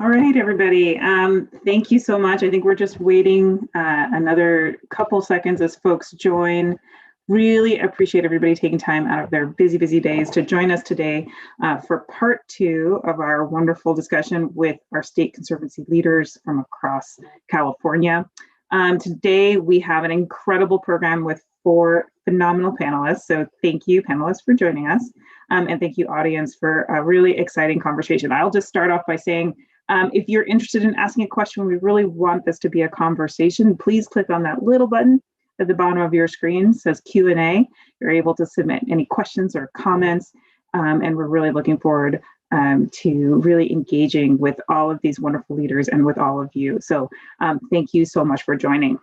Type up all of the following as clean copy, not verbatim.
All right, everybody. Thank you so much. I think we're just waiting another couple seconds as folks join. Really appreciate everybody taking time out of their busy days to join us today for part 2 of our wonderful discussion with our state conservancy leaders from across California. Today, we have an incredible program with 4 phenomenal panelists. So thank you, panelists, for joining us. And thank you, audience, for a really exciting conversation. I'll just start off by saying, if you're interested in asking a question, we really want this to be a conversation. Please click on that little button at the bottom of your screen. It says Q&A. You're able to submit any questions or comments. And we're really looking forward to really engaging with all of these wonderful leaders and with all of you. So thank you so much for joining.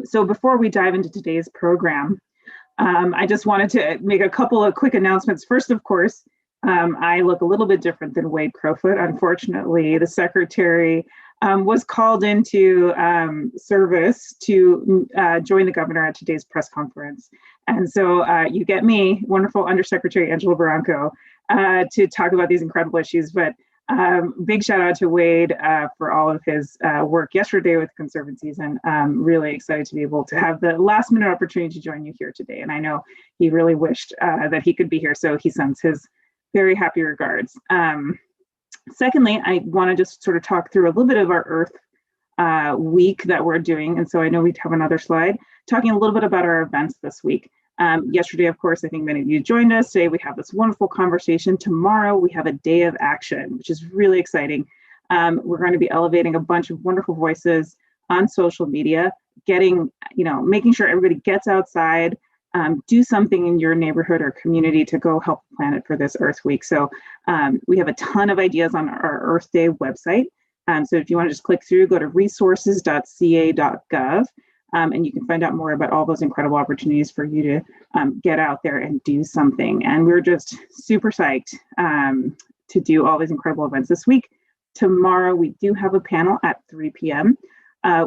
So before we dive into today's program, I just wanted to make a couple of quick announcements. First, of course, I look a little bit different than Wade Crowfoot. Unfortunately, the secretary was called into service to join the governor at today's press conference. And so you get me, wonderful Undersecretary Angela Barranco, to talk about these incredible issues. But big shout out to Wade for all of his work yesterday with Conservancies, and really excited to be able to have the last minute opportunity to join you here today. And I know he really wished that he could be here, so he sends his very happy regards. Secondly, I want to just sort of talk through a little bit of our Earth week that we're doing. And so I know we have another slide talking a little bit about our events this week. Yesterday, of course, I think many of you joined us. Today, we have this wonderful conversation. Tomorrow, we have a day of action, which is really exciting. We're going to be elevating a bunch of wonderful voices on social media, making sure everybody gets outside, do something in your neighborhood or community to go help the planet for this Earth Week. So we have a ton of ideas on our Earth Day website. So if you want to just click through, go to resources.ca.gov. And you can find out more about all those incredible opportunities for you to get out there and do something. And we're just super psyched to do all these incredible events this week. Tomorrow, we do have a panel at 3 p.m.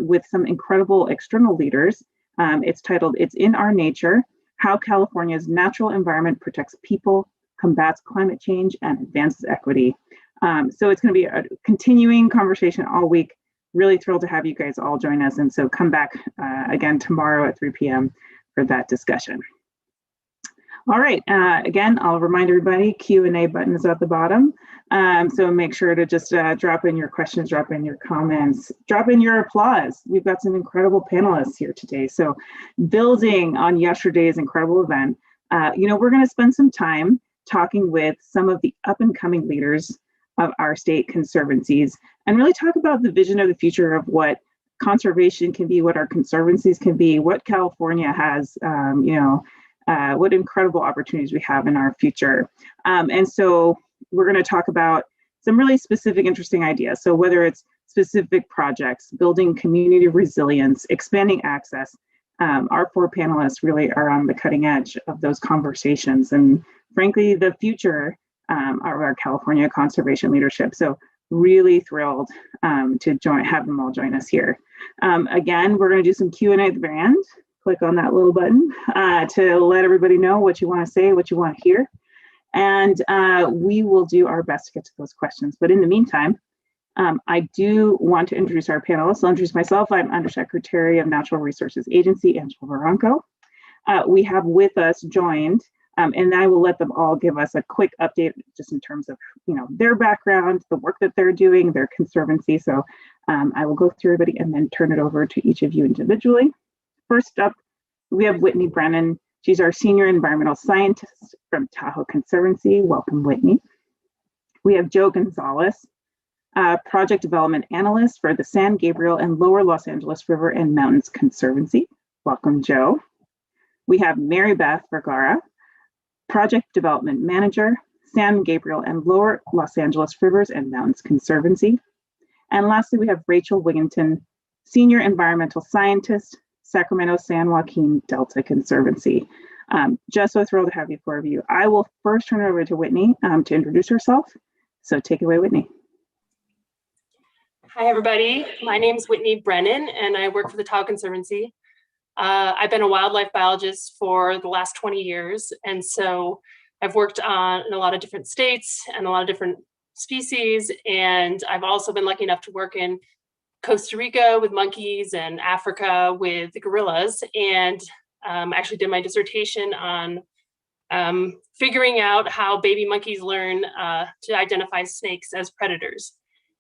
With some incredible external leaders. It's titled, "It's in Our Nature, How California's Natural Environment Protects People, Combats Climate Change, and Advances Equity." So it's going to be a continuing conversation all week. Really thrilled to have you guys all join us. And so come back again tomorrow at 3 p.m. for that discussion. All right, again, I'll remind everybody, Q&A button is at the bottom. So make sure to just drop in your questions, drop in your comments, drop in your applause. We've got some incredible panelists here today. So building on yesterday's incredible event, we're gonna spend some time talking with some of the up and coming leaders of our state conservancies and really talk about the vision of the future of what conservation can be, what our conservancies can be, what California has, what incredible opportunities we have in our future. And so we're going to talk about some really specific, interesting ideas. So whether it's specific projects, building community resilience, expanding access, our 4 panelists really are on the cutting edge of those conversations. And frankly, the future of our California conservation leadership. So really thrilled to have them all join us here. Again, we're going to do some Q&A at the very end. Click on that little button to let everybody know what you want to say, what you want to hear. And we will do our best to get to those questions. But in the meantime, I do want to introduce our panelists. I'll introduce myself. I'm Undersecretary of Natural Resources Agency, Angela Barranco. We have with us joined, and I will let them all give us a quick update just in terms of their background, the work that they're doing, their conservancy. So I will go through everybody and then turn it over to each of you individually. First up, we have Whitney Brennan. She's our Senior Environmental Scientist from Tahoe Conservancy. Welcome, Whitney. We have Joe Gonzalez, Project Development Analyst for the San Gabriel and Lower Los Angeles River and Mountains Conservancy. Welcome, Joe. We have Mary Beth Vergara, Project Development Manager, San Gabriel and Lower Los Angeles Rivers and Mountains Conservancy. And lastly, we have Rachel Wigginton, Senior Environmental Scientist, Sacramento San Joaquin Delta Conservancy. Just so thrilled to have you, 4 of you. I will first turn it over to Whitney to introduce herself. So take it away, Whitney. Hi, everybody. My name is Whitney Brennan, and I work for the Tahoe Conservancy. I've been a wildlife biologist for the last 20 years, and so I've worked in a lot of different states and a lot of different species. And I've also been lucky enough to work in Costa Rica with monkeys and Africa with the gorillas. And actually did my dissertation on figuring out how baby monkeys learn to identify snakes as predators.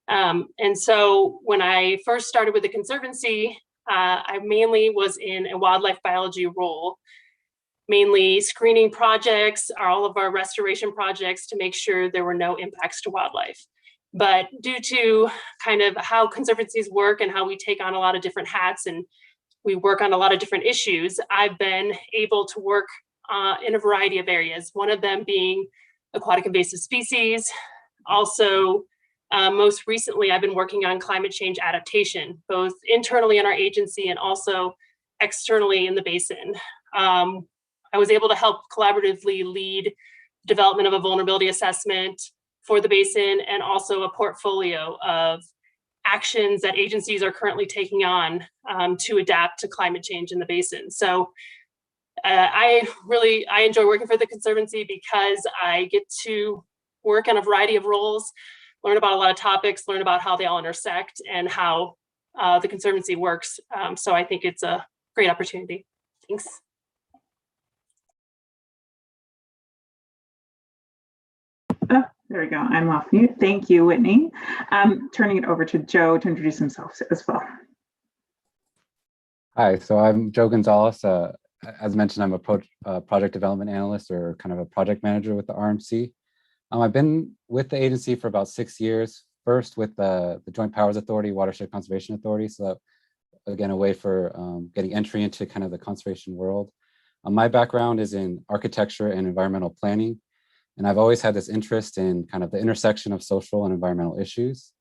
And so when I first started with the Conservancy, I mainly was in a wildlife biology role, mainly screening projects, all of our restoration projects to make sure there were no impacts to wildlife. But due to kind of how conservancies work and how we take on a lot of different hats and we work on a lot of different issues, I've been able to work in a variety of areas, one of them being aquatic invasive species. Also, most recently, I've been working on climate change adaptation, both internally in our agency and also externally in the basin. I was able to help collaboratively lead development of a vulnerability assessment for the basin and also a portfolio of actions that agencies are currently taking on to adapt to climate change in the basin. So I enjoy working for the Conservancy because I get to work in a variety of roles, learn about a lot of topics, learn about how they all intersect and how the Conservancy works. So I think it's a great opportunity. Thanks. Oh, there we go. I'm off mute. Thank you, Whitney. Turning it over to Joe to introduce himself as well. Hi, so I'm Joe Gonzalez. As mentioned, I'm a project development analyst or kind of a project manager with the RMC. I've been with the agency for about 6 years, first with the Joint Powers Authority, Watershed Conservation Authority. So again, a way for getting entry into kind of the conservation world. My background is in architecture and environmental planning. And I've always had this interest in kind of the intersection of social and environmental issues.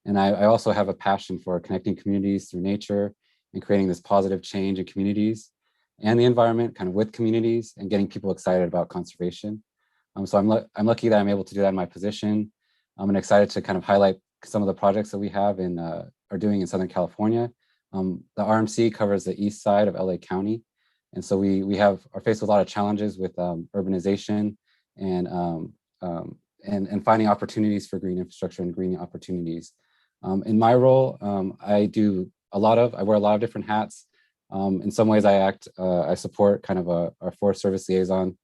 And I also have a passion for connecting communities through nature and creating this positive change in communities and the environment kind of with communities and getting people excited about conservation. So I'm lucky that I'm able to do that in my position. I'm excited to kind of highlight some of the projects that we have are doing in Southern California. The RMC covers the east side of LA County. And so we are faced with a lot of challenges with urbanization and finding opportunities for green infrastructure and green opportunities. In my role, I wear a lot of different hats. In some ways I support kind of our Forest Service liaison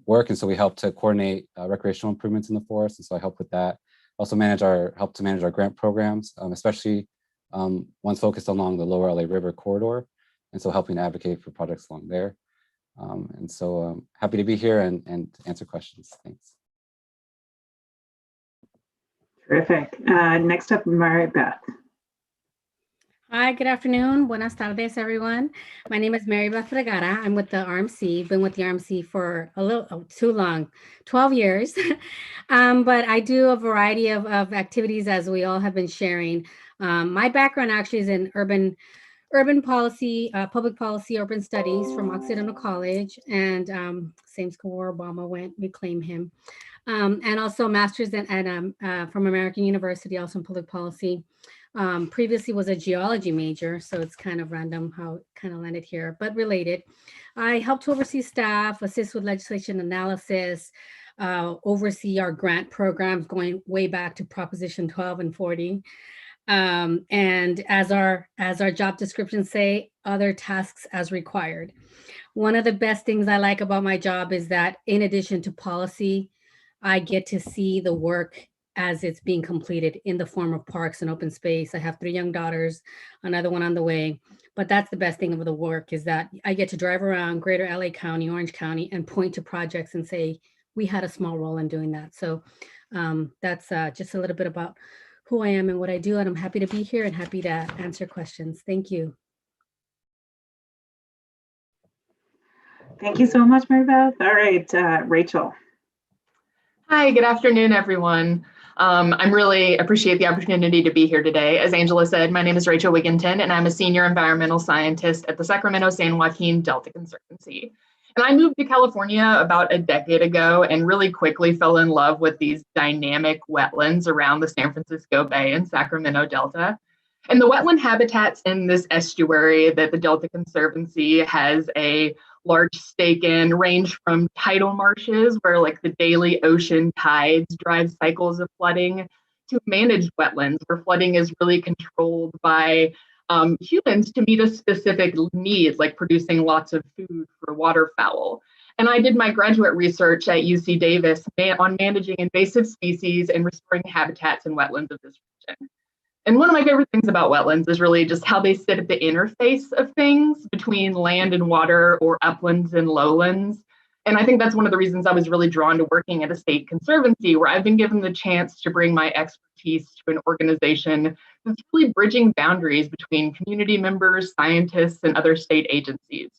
work. And so we help to coordinate recreational improvements in the forest. And so I help with that. Also help to manage our grant programs, especially ones focused along the lower LA River corridor. And so helping to advocate for projects along there. And so happy to be here and answer questions. Thanks. Terrific. Next up, Mary Beth. Hi, good afternoon. Buenas tardes, everyone. My name is Mary Beth Vergara. I'm with the RMC, been with the RMC for a little too long, 12 years. But I do a variety of activities as we all have been sharing. My background actually is in urban policy, public policy, urban studies from Occidental College, and same school where Obama went, we claim him. And also master's from American University, also in public policy. Previously was a geology major, so it's kind of random how it kind of landed here, but related. I help to oversee staff, assist with legislation analysis, oversee our grant programs going way back to Proposition 12 and 40. And as our job descriptions say, other tasks as required. One of the best things I like about my job is that in addition to policy, I get to see the work as it's being completed in the form of parks and open space. I have 3 young daughters, another one on the way, but that's the best thing of the work is that I get to drive around greater LA County, Orange County, and point to projects and say, we had a small role in doing that. So that's just a little bit about who I am and what I do, and I'm happy to be here and happy to answer questions. Thank you. Thank you so much, Mary Beth. All right, Rachel. Hi, good afternoon, everyone. I really appreciate the opportunity to be here today. As Angela said, my name is Rachel Wiginton, and I'm a senior environmental scientist at the Sacramento San Joaquin Delta Conservancy. And I moved to California about a decade ago and really quickly fell in love with these dynamic wetlands around the San Francisco Bay and Sacramento Delta. And the wetland habitats in this estuary that the Delta Conservancy has a large stake in range from tidal marshes, where like the daily ocean tides drive cycles of flooding, to managed wetlands, where flooding is really controlled by humans to meet a specific need, like producing lots of food for waterfowl. And I did my graduate research at UC Davis on managing invasive species and restoring habitats and wetlands of this region. And one of my favorite things about wetlands is really just how they sit at the interface of things between land and water, or uplands and lowlands. And I think that's one of the reasons I was really drawn to working at a state conservancy, where I've been given the chance to bring my expertise to an organization that's really bridging boundaries between community members, scientists, and other state agencies.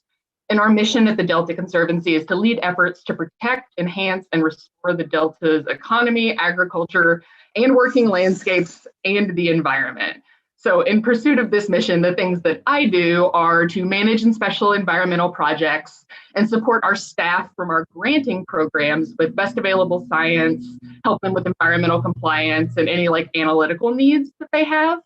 And our mission at the Delta Conservancy is to lead efforts to protect, enhance, and restore the Delta's economy, agriculture, and working landscapes, and the environment. So in pursuit of this mission, the things that I do are to manage and special environmental projects and support our staff from our granting programs with best available science, help them with environmental compliance and any like analytical needs that they have.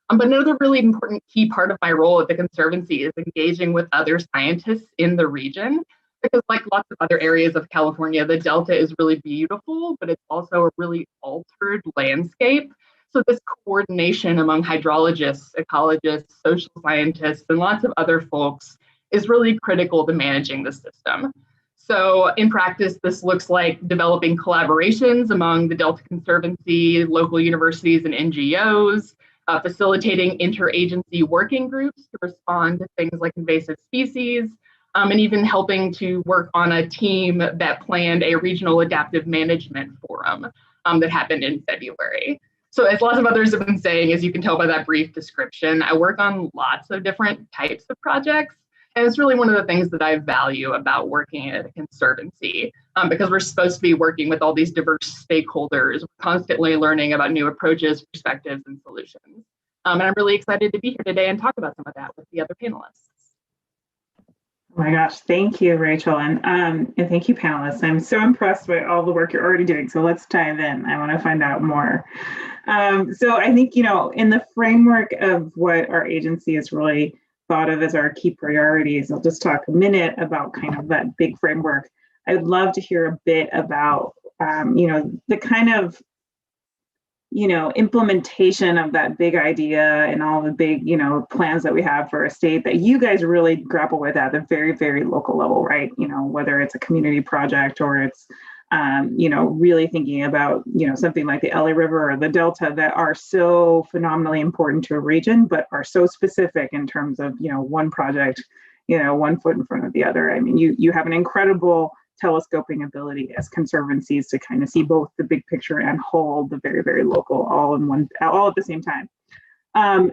But another really important key part of my role at the Conservancy is engaging with other scientists in the region, because like lots of other areas of California, the Delta is really beautiful, but it's also a really altered landscape. So this coordination among hydrologists, ecologists, social scientists, and lots of other folks is really critical to managing the system. So in practice, this looks like developing collaborations among the Delta Conservancy, local universities, and NGOs, facilitating interagency working groups to respond to things like invasive species, and even helping to work on a team that planned a regional adaptive management forum that happened in February. So as lots of others have been saying, as you can tell by that brief description, I work on lots of different types of projects. And it's really one of the things that I value about working at a conservancy, because we're supposed to be working with all these diverse stakeholders, constantly learning about new approaches, perspectives, and solutions. And I'm really excited to be here today and talk about some of that with the other panelists. Oh my gosh, thank you, Rachel, and thank you, panelists. I'm so impressed by all the work you're already doing. So let's dive in. I want to find out more. So I think, you know, in the framework of what our agency is really thought of as our key priorities, I'll just talk a minute about kind of that big framework. I would love to hear a bit about, you know, the kind of, you know, implementation of that big idea and all the big, you know, plans that we have for a state that you guys really grapple with at the very, very local level, right? You know, whether it's a community project or it's, you know, really thinking about, you know, something like the LA River or the Delta that are so phenomenally important to a region, but are so specific in terms of, you know, one project, you know, one foot in front of the other. I mean, you have an incredible telescoping ability as conservancies to kind of see both the big picture and hold the very, very local all at the same time.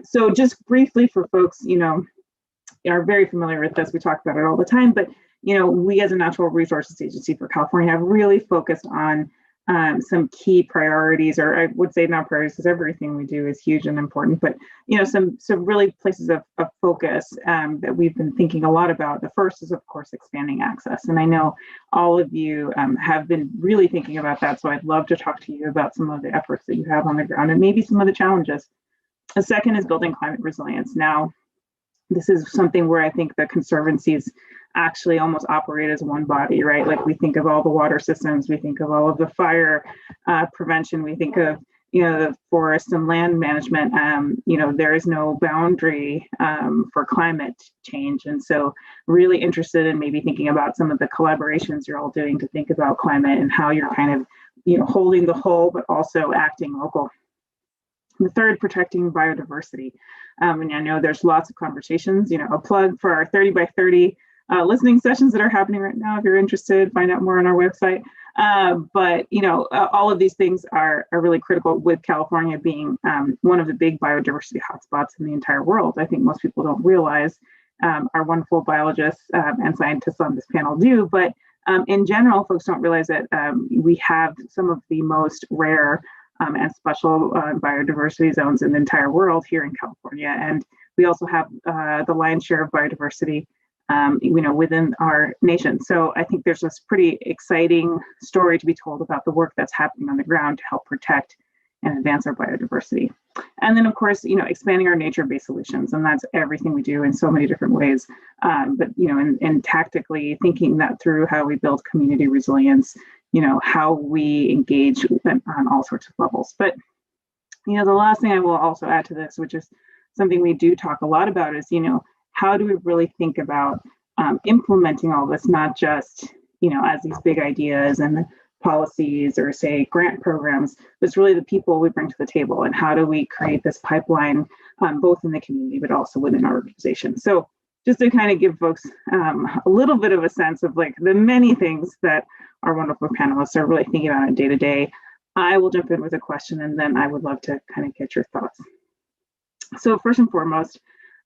So just briefly for folks, you know, are very familiar with this, we talk about it all the time, but you know, we as a natural resources agency for California have really focused on some key priorities, or I would say not priorities because everything we do is huge and important, but you know, some really places of focus that we've been thinking a lot about. The first is, of course, expanding access. And I know all of you have been really thinking about that. So I'd love to talk to you about some of the efforts that you have on the ground and maybe some of the challenges. The second is building climate resilience. Now, this is something where I think the conservancies actually almost operate as one body, right? Like we think of all the water systems, we think of all of the fire prevention, we think of, you know, the forest and land management. You know, there is no boundary for climate change. And so really interested in maybe thinking about some of the collaborations you're all doing to think about climate and how you're kind of, you know, holding the whole, but also acting local. The third, protecting biodiversity. And I know there's lots of conversations, you know, a plug for our 30 by 30 listening sessions that are happening right now. If you're interested, find out more on our website. But, you know, all of these things are really critical, with California being one of the big biodiversity hotspots in the entire world. I think most people don't realize our wonderful biologists and scientists on this panel do, but in general, folks don't realize that we have some of the most rare and special biodiversity zones in the entire world here in California. And we also have the lion's share of biodiversity, you know, within our nation. So I think there's this pretty exciting story to be told about the work that's happening on the ground to help protect and advance our biodiversity. And then, of course, expanding our nature-based solutions, and that's everything we do in so many different ways. But and tactically thinking that through, how we build community resilience, how we engage on all sorts of levels. But the last thing I will also add to this, which is something we do talk a lot about, is how do we really think about implementing all this, not just as these big ideas and policies or say grant programs, but it's really the people we bring to the table, and how do we create this pipeline both in the community but also within our organization. So just to kind of give folks a little bit of a sense of like the many things that our wonderful panelists are really thinking about on day to day, I will jump in with a question, and then I would love to kind of get your thoughts. So first and foremost,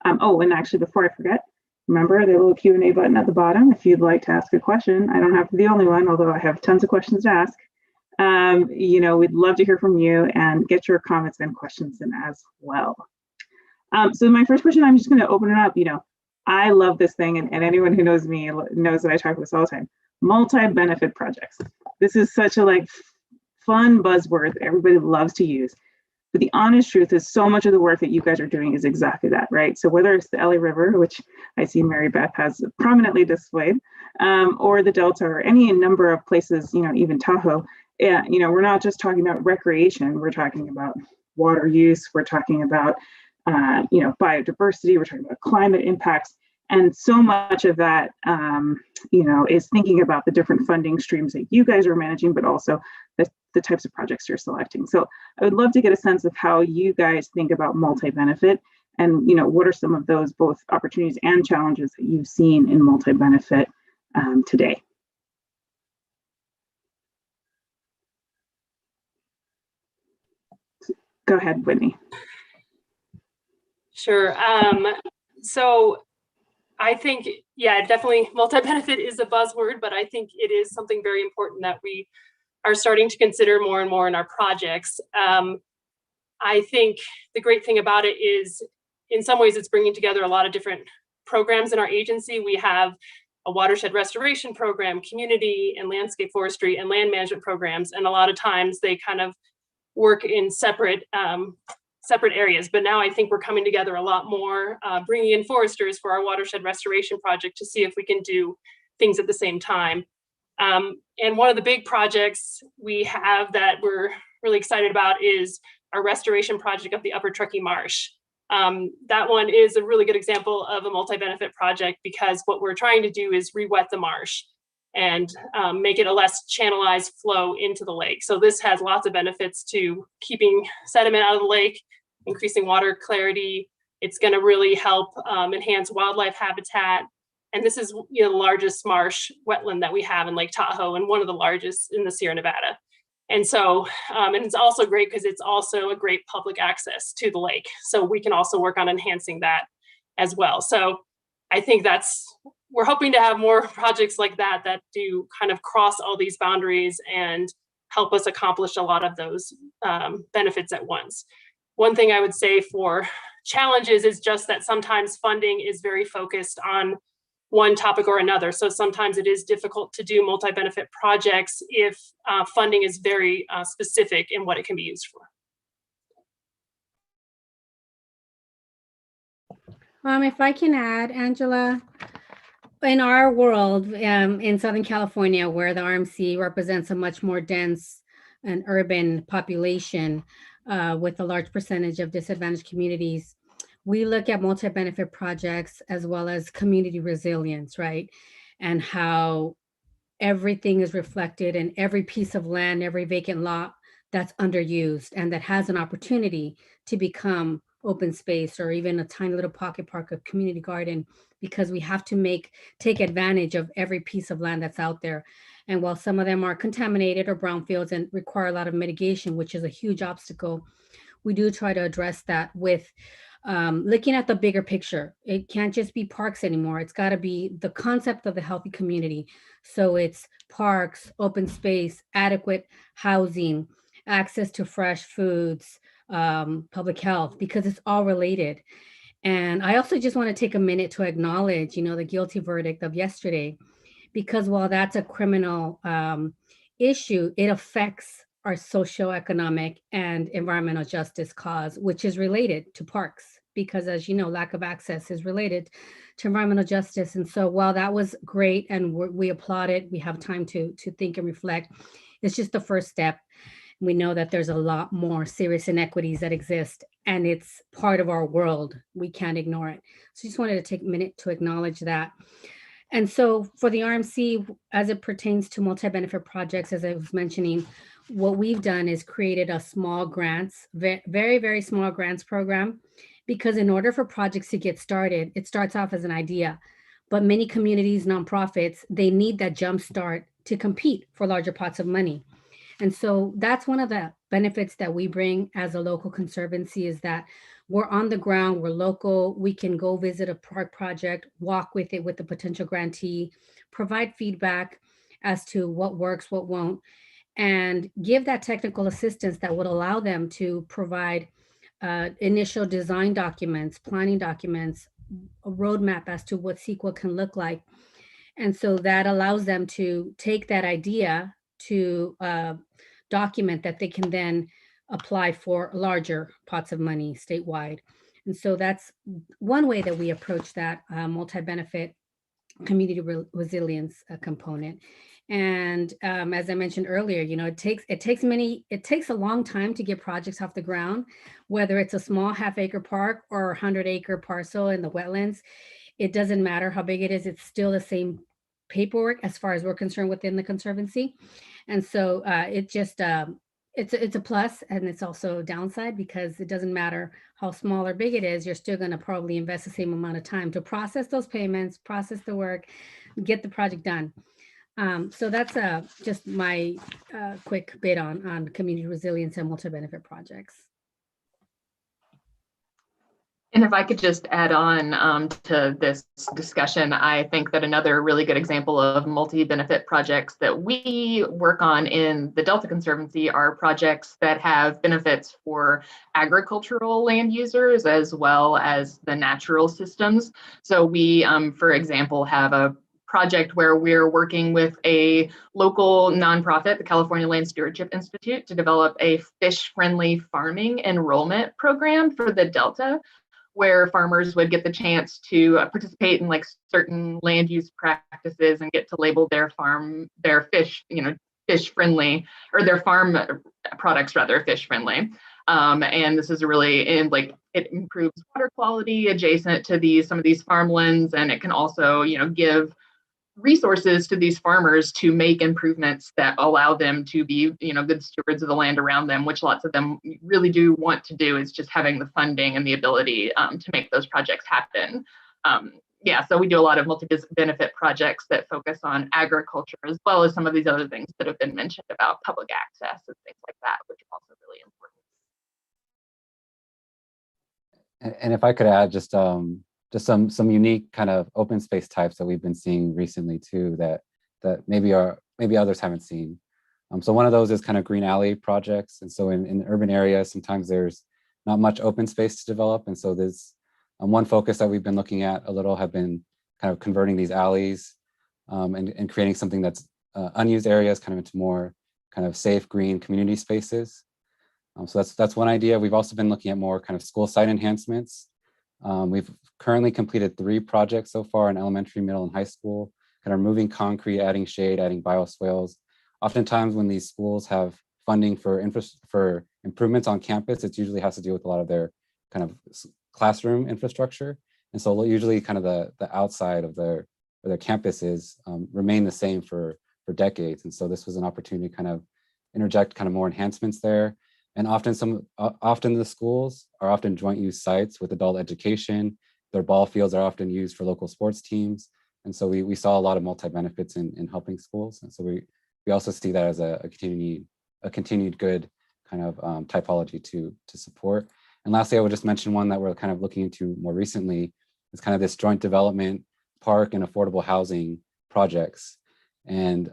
and actually before I forget, remember the little Q&A button at the bottom if you'd like to ask a question. I don't have to be the only one, although I have tons of questions to ask. We'd love to hear from you and get your comments and questions in as well. So my first question, I'm just going to open it up. I love this thing, and anyone who knows me knows that I talk about this all the time. Multi-benefit projects. This is such a fun buzzword that everybody loves to use. But the honest truth is so much of the work that you guys are doing is exactly that, right? So whether it's the LA River, which I see Mary Beth has prominently displayed, or the Delta, or any number of places, even Tahoe, we're not just talking about recreation, we're talking about water use, we're talking about, biodiversity, we're talking about climate impacts. And so much of that, is thinking about the different funding streams that you guys are managing, but also the types of projects you're selecting. So I would love to get a sense of how you guys think about multi-benefit, and what are some of those both opportunities and challenges that you've seen in multi-benefit today. Go ahead, Whitney. Sure. So I think, definitely multi-benefit is a buzzword, but I think it is something very important that we are starting to consider more and more in our projects. I think the great thing about it is, in some ways, it's bringing together a lot of different programs in our agency. We have a watershed restoration program, community and landscape forestry, and land management programs. And a lot of times they kind of work in separate areas. But now I think we're coming together a lot more, bringing in foresters for our watershed restoration project to see if we can do things at the same time. And one of the big projects we have that we're really excited about is our restoration project of the Upper Truckee Marsh. That one is a really good example of a multi-benefit project, because what we're trying to do is re-wet the marsh and make it a less channelized flow into the lake. So this has lots of benefits to keeping sediment out of the lake, increasing water clarity. It's going to really help enhance wildlife habitat. And this is the largest marsh wetland that we have in Lake Tahoe, and one of the largest in the Sierra Nevada. And so, and it's also great because it's also a great public access to the lake. So we can also work on enhancing that as well. So I think we're hoping to have more projects like that do kind of cross all these boundaries and help us accomplish a lot of those benefits at once. One thing I would say for challenges is just that sometimes funding is very focused on one topic or another. So sometimes it is difficult to do multi-benefit projects if funding is very specific in what it can be used for. If I can add, Angela, in our world, in Southern California, where the RMC represents a much more dense and urban population with a large percentage of disadvantaged communities, we look at multi-benefit projects as well as community resilience, right? And how everything is reflected in every piece of land, every vacant lot that's underused and that has an opportunity to become open space, or even a tiny little pocket park, a community garden, because we have to take advantage of every piece of land that's out there. And while some of them are contaminated or brownfields and require a lot of mitigation, which is a huge obstacle, we do try to address that with looking at the bigger picture. It can't just be parks anymore. It's got to be the concept of the healthy community. So it's parks, open space, adequate housing, access to fresh foods, public health, because it's all related. And I also just want to take a minute to acknowledge, the guilty verdict of yesterday, because while that's a criminal issue, it affects our socioeconomic and environmental justice cause, which is related to parks, because as you know, lack of access is related to environmental justice. And so while that was great and we applaud it, we have time to think and reflect. It's just the first step. We know that there's a lot more serious inequities that exist, and it's part of our world. We can't ignore it. So just wanted to take a minute to acknowledge that. And so for the RMC, as it pertains to multi-benefit projects, as I was mentioning, what we've done is created a small grants, very, very small grants program, because in order for projects to get started, it starts off as an idea. But many communities, nonprofits, they need that jump start to compete for larger pots of money. And so that's one of the benefits that we bring as a local conservancy, is that we're on the ground, we're local, we can go visit a park project, walk with it with the potential grantee, provide feedback as to what works, what won't, and give that technical assistance that would allow them to provide initial design documents, planning documents, a roadmap as to what CEQA can look like. And so that allows them to take that idea to document that they can then apply for larger pots of money statewide. And so that's one way that we approach that multi-benefit community resilience component. And as I mentioned earlier, you know, it takes a long time to get projects off the ground, whether it's a small half-acre park or 100-acre parcel in the wetlands. It doesn't matter how big it is, it's still the same paperwork as far as we're concerned within the Conservancy. And so it's a plus, and it's also a downside, because it doesn't matter how small or big it is, you're still going to probably invest the same amount of time to process those payments, process the work, get the project done. So that's just my quick bit on community resilience and multi-benefit projects. And if I could just add on to this discussion, I think that another really good example of multi-benefit projects that we work on in the Delta Conservancy are projects that have benefits for agricultural land users as well as the natural systems. So we, for example, have a project where we're working with a local nonprofit, the California Land Stewardship Institute, to develop a fish-friendly farming enrollment program for the Delta, where farmers would get the chance to participate in like certain land use practices and get to label their fish, fish friendly, or their farm products rather fish friendly. And this is really it improves water quality adjacent to some of these farmlands, and it can also, give resources to these farmers to make improvements that allow them to be, good stewards of the land around them, which lots of them really do want to do, is just having the funding and the ability to make those projects happen. So we do a lot of multi-benefit projects that focus on agriculture, as well as some of these other things that have been mentioned about public access and things like that, which are also really important. And if I could add just some unique kind of open space types that we've been seeing recently too, that maybe others haven't seen. So one of those is kind of green alley projects. And so in urban areas, sometimes there's not much open space to develop. And so there's one focus that we've been looking at a little have been kind of converting these alleys and creating something that's unused areas kind of into more kind of safe green community spaces. So that's one idea. We've also been looking at more kind of school site enhancements. We've currently completed 3 projects so far in elementary, middle, and high school, kind of removing concrete, adding shade, adding bioswales. Oftentimes when these schools have funding for improvements on campus, it usually has to do with a lot of their kind of classroom infrastructure. And so usually kind of the outside of their campuses remain the same for decades. And so this was an opportunity to kind of interject kind of more enhancements there. And often the schools are often joint use sites with adult education. Their ball fields are often used for local sports teams. And so we saw a lot of multi-benefits in helping schools. And so we also see that as a continued good kind of typology to support. And lastly, I would just mention one that we're kind of looking into more recently is kind of this joint development park and affordable housing projects. And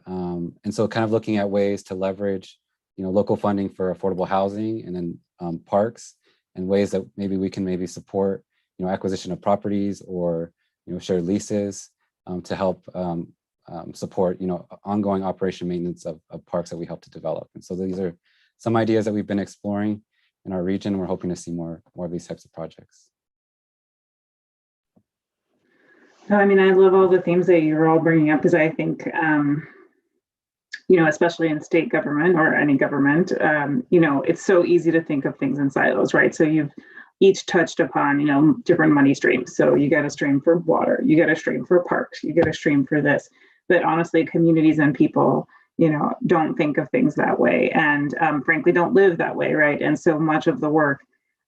so kind of looking at ways to leverage local funding for affordable housing, and then parks, and ways that we can support, acquisition of properties or, shared leases to help support, ongoing operation maintenance of parks that we help to develop. And so these are some ideas that we've been exploring in our region. We're hoping to see more of these types of projects. No, I mean, I love all the themes that you're all bringing up, because I think, you know, especially in state government or any government, you know, it's so easy to think of things in silos, right? So you've each touched upon, you know, different money streams. So you get a stream for water, you get a stream for parks, you get a stream for this. But honestly, communities and people, you know, don't think of things that way, and frankly, don't live that way, right? And so much of the work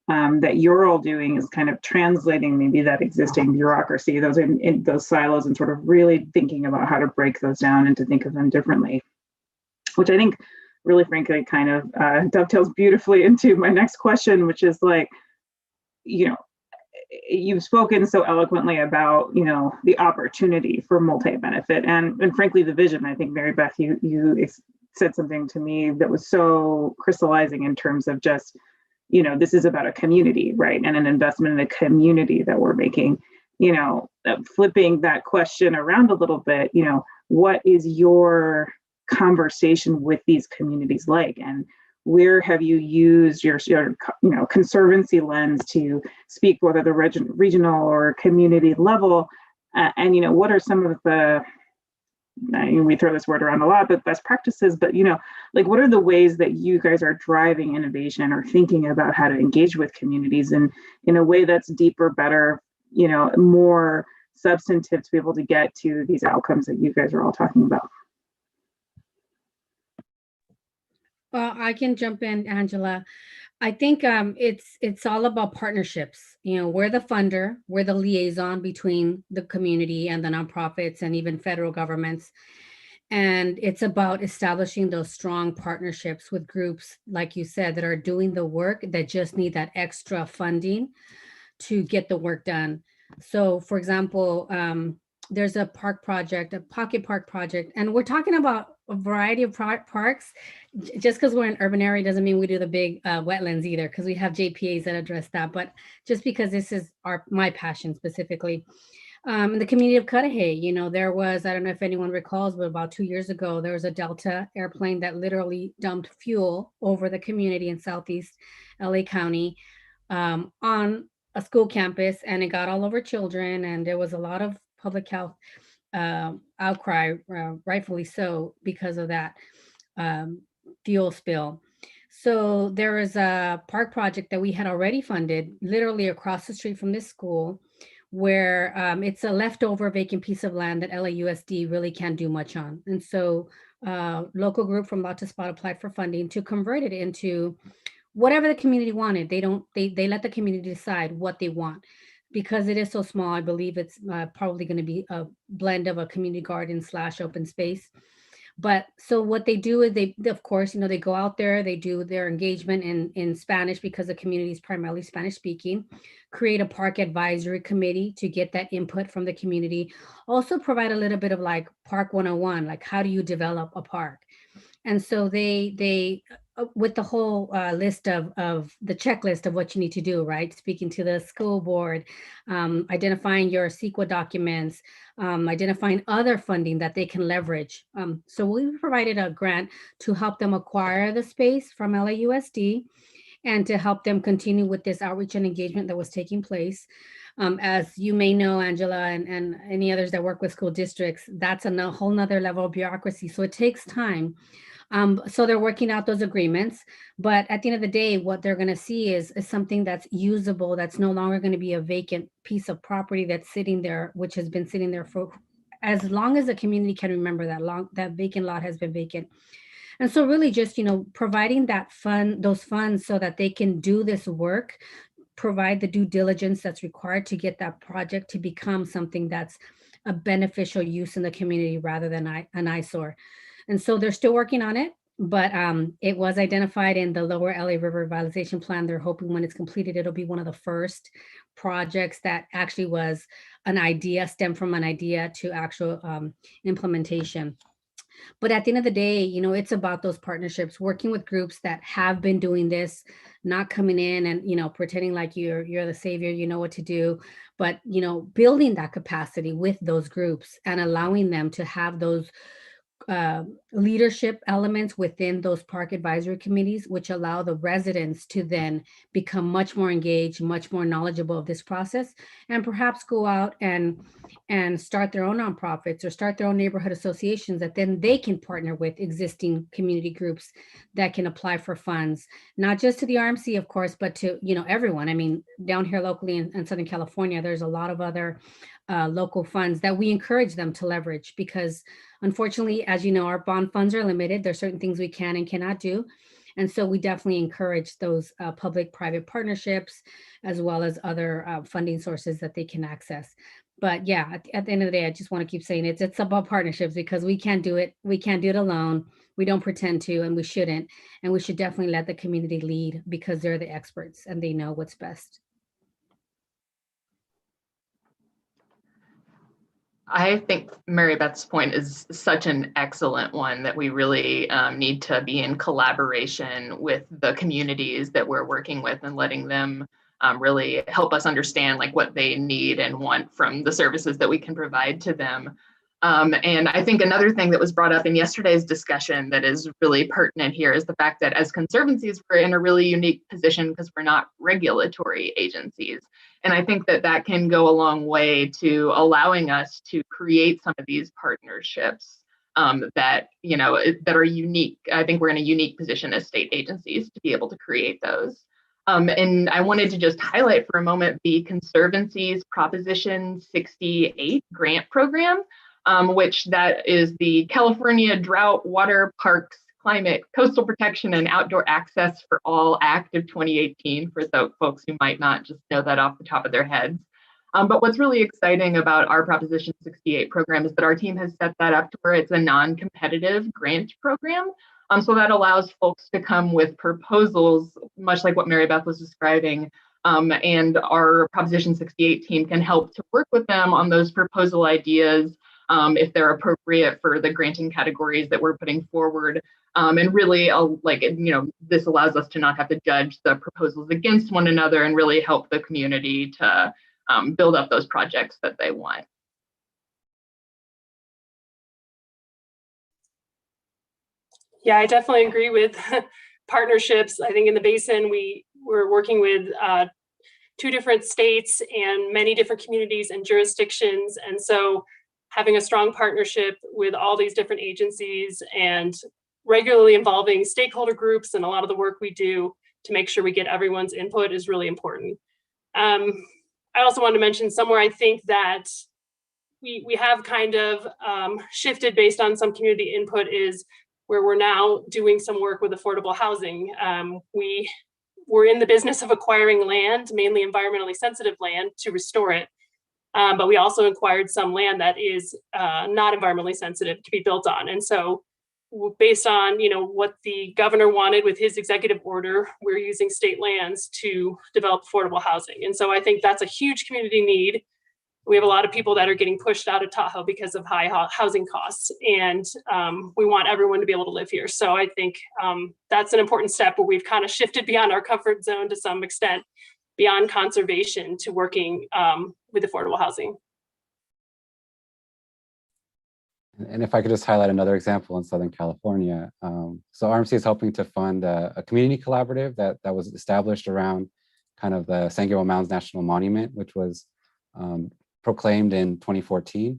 that you're all doing is kind of translating maybe that existing bureaucracy, those in those silos, and sort of really thinking about how to break those down and to think of them differently, which I think really frankly kind of dovetails beautifully into my next question, which is like, you know, you've spoken so eloquently about, you know, the opportunity for multi-benefit and frankly the vision. I think Mary Beth, you said something to me that was so crystallizing in terms of just, you know, this is about a community, right? And an investment in a community that we're making. You know, flipping that question around a little bit, you know, what is your conversation with these communities like, and where have you used your you know, Conservancy lens to speak whether the regional or community level, and you know, what are some of the, we throw this word around a lot, but best practices, but you know, like what are the ways that you guys are driving innovation or thinking about how to engage with communities in a way that's deeper, better, you know, more substantive to be able to get to these outcomes that you guys are all talking about? Well, I can jump in, Angela. I think it's all about partnerships. You know, we're the funder, we're the liaison between the community and the nonprofits and even federal governments. And it's about establishing those strong partnerships with groups, like you said, that are doing the work that just need that extra funding to get the work done. So for example, there's a park project, a pocket park project, and we're talking about a variety of parks. Just because we're in urban area doesn't mean we do the big wetlands either, because we have JPAs that address that. But just because this is my passion specifically. In the community of Cudahy, you know, there was, I don't know if anyone recalls, but about 2 years ago, there was a Delta airplane that literally dumped fuel over the community in Southeast LA County on a school campus, and it got all over children, and there was a lot of public health outcry, rightfully so, because of that fuel spill. So there is a park project that we had already funded literally across the street from this school, where it's a leftover vacant piece of land that LAUSD really can't do much on. And so local group from Lot to Spot applied for funding to convert it into whatever the community wanted. They let the community decide what they want. Because it is so small, I believe it's probably going to be a blend of a community garden / open space. But so what they do is they, of course, you know, they go out there, they do their engagement in Spanish, because the community is primarily Spanish speaking, create a park advisory committee to get that input from the community. Also provide a little bit of like Park 101, like how do you develop a park? And so they with the whole list of the checklist of what you need to do, right? Speaking to the school board, identifying your CEQA documents, identifying other funding that they can leverage. So we provided a grant to help them acquire the space from LAUSD and to help them continue with this outreach and engagement that was taking place. As you may know, Angela, and any others that work with school districts, that's a whole nother level of bureaucracy. So it takes time. So they're working out those agreements, but at the end of the day, what they're going to see is something that's usable, that's no longer going to be a vacant piece of property that's sitting there, which has been sitting there for as long as the community can remember. That vacant lot has been vacant. And so really just, you know, providing those funds so that they can do this work, provide the due diligence that's required to get that project to become something that's a beneficial use in the community rather than an eyesore. And so they're still working on it, but it was identified in the Lower LA River Revitalization Plan. They're hoping when it's completed, it'll be one of the first projects that actually was an idea, stemmed from an idea to actual implementation. But at the end of the day, you know, it's about those partnerships, working with groups that have been doing this, not coming in and, you know, pretending like you're the savior, you know what to do, but, you know, building that capacity with those groups and allowing them to have those leadership elements within those park advisory committees, which allow the residents to then become much more engaged, much more knowledgeable of this process, and perhaps go out and start their own nonprofits or start their own neighborhood associations that then they can partner with existing community groups that can apply for funds, not just to the RMC, of course, but to, you know, everyone. I mean, down here locally in Southern California, there's a lot of other local funds that we encourage them to leverage, because unfortunately, as you know, our bond funds are limited. There's certain things we can and cannot do. And so we definitely encourage those public-private partnerships, as well as other funding sources that they can access. But yeah, at the end of the day, I just want to keep saying it's about partnerships, because we can't do it. We can't do it alone. We don't pretend to, and we shouldn't. And we should definitely let the community lead, because they're the experts and they know what's best. I think Mary Beth's point is such an excellent one, that we really need to be in collaboration with the communities that we're working with, and letting them really help us understand like what they need and want from the services that we can provide to them. And I think another thing that was brought up in yesterday's discussion that is really pertinent here is the fact that as conservancies, we're in a really unique position because we're not regulatory agencies. And I think that that can go a long way to allowing us to create some of these partnerships that, you know, that are unique. I think we're in a unique position as state agencies to be able to create those. And I wanted to just highlight for a moment the Conservancy's Proposition 68 grant program, which that is the California Drought, Water, Parks, Climate, Coastal Protection, and Outdoor Access for All Act of 2018, for the folks who might not just know that off the top of their heads. But what's really exciting about our Proposition 68 program is that our team has set that up to where it's a non-competitive grant program. So that allows folks to come with proposals, much like what Mary Beth was describing. And our Proposition 68 team can help to work with them on those proposal ideas, if they're appropriate for the granting categories that we're putting forward. And really, this allows us to not have to judge the proposals against one another, and really help the community to build up those projects that they want. Yeah, I definitely agree with partnerships. I think in the basin, we're working with 2 different states and many different communities and jurisdictions. And so having a strong partnership with all these different agencies and regularly involving stakeholder groups and a lot of the work we do to make sure we get everyone's input is really important. I also want to mention somewhere I think that we have kind of shifted based on some community input is where we're now doing some work with affordable housing. We're in the business of acquiring land, mainly environmentally sensitive land, to restore it. But we also acquired some land that is not environmentally sensitive to be built on. And so based on what the governor wanted with his executive order, we're using state lands to develop affordable housing. And so I think that's a huge community need. We have a lot of people that are getting pushed out of Tahoe because of high housing costs, and we want everyone to be able to live here. So I think that's an important step where we've kind of shifted beyond our comfort zone to some extent, beyond conservation, to working with affordable housing. And if I could just highlight another example in Southern California. So RMC is helping to fund a community collaborative that was established around kind of the San Gabriel Mounds National Monument, which was proclaimed in 2014.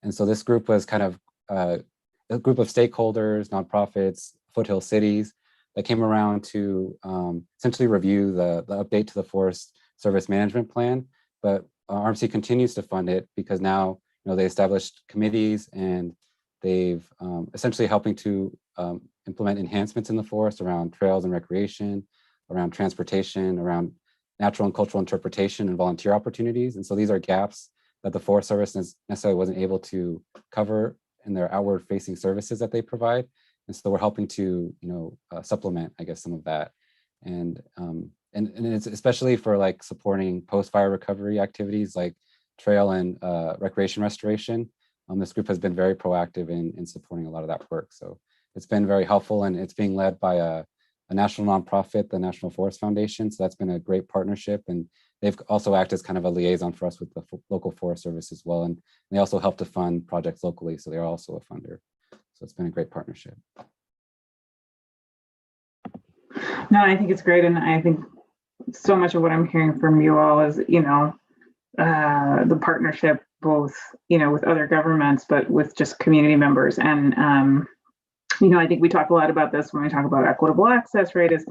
And so this group was kind of a group of stakeholders, nonprofits, foothill cities that came around to essentially review the update to the Forest Service Management Plan. But RMC continues to fund it because now they established committees, and they've essentially helping to implement enhancements in the forest around trails and recreation, around transportation, around natural and cultural interpretation and volunteer opportunities. And so these are gaps that the Forest Service necessarily wasn't able to cover in their outward facing services that they provide. And so we're helping to, supplement, I guess, some of that. And it's especially for like supporting post-fire recovery activities like trail and recreation restoration. This group has been very proactive in supporting a lot of that work. So it's been very helpful, and it's being led by a national nonprofit, the National Forest Foundation. So that's been a great partnership, and they've also acted as kind of a liaison for us with the local Forest Service as well. And they also help to fund projects locally, so they're also a funder. So it's been a great partnership. No, I think it's great. And I think so much of what I'm hearing from you all is, the partnership both, with other governments, but with just community members. And, I think we talk a lot about this when we talk about equitable access, right? It's